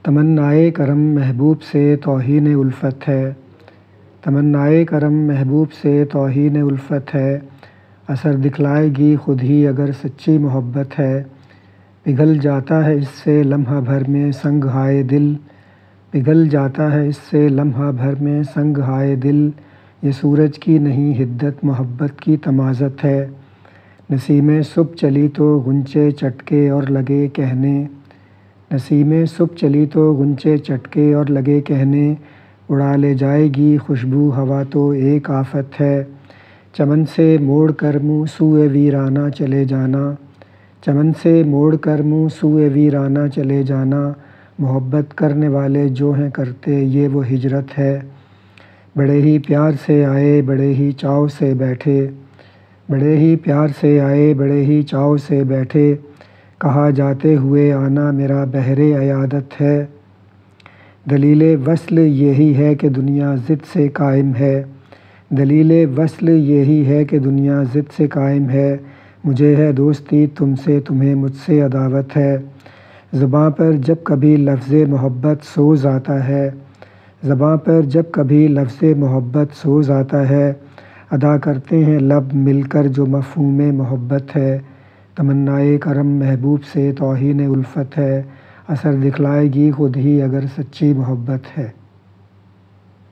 تمنائے کرم محبوب سے توہین الفت ہے، تمنائے کرم محبوب سے توہین الفت ہے، اثر دکھلائے گی خود ہی اگر سچی محبت ہے۔ پگھل جاتا ہے اس سے لمحہ بھر میں سنگ ہائے دل، پگھل جاتا ہے اس سے لمحہ بھر میں سنگ ہائے دل، یہ سورج کی نہیں حدت محبت کی تمازت ہے۔ نسیمیں صبح چلی تو غنچے چٹکے اور لگے کہنے، نسیمیں صبح چلی تو غنچے چٹکے اور لگے کہنے، اڑا لے جائے گی خوشبو ہوا تو ایک آفت ہے۔ چمن سے موڑ کر منہ سوئے ویرانہ چلے جانا، چمن سے موڑ کر منہ سوئے ویرانہ چلے جانا، محبت کرنے والے جو ہیں کرتے یہ وہ ہجرت ہے۔ بڑے ہی پیار سے آئے بڑے ہی چاؤ سے بیٹھے، بڑے ہی پیار سے آئے بڑے ہی چاؤ سے بیٹھے، کہا جاتے ہوئے آنا میرا بہر عیادت ہے۔ دلیل وصل یہی ہے کہ دنیا ضد سے قائم ہے، دلیل وصل یہی ہے کہ دنیا ضد سے قائم ہے، مجھے ہے دوستی تم سے تمہیں مجھ سے عداوت ہے۔ زباں پر جب کبھی لفظ محبت سوز آتا ہے، زباں پر جب کبھی لفظ محبت سوز آتا ہے، ادا کرتے ہیں لب مل کر جو مفہوم محبت ہے۔ تمنائے کرم محبوب سے توہین الفت ہے، اثر دکھلائے گی خود ہی اگر سچی محبت ہے۔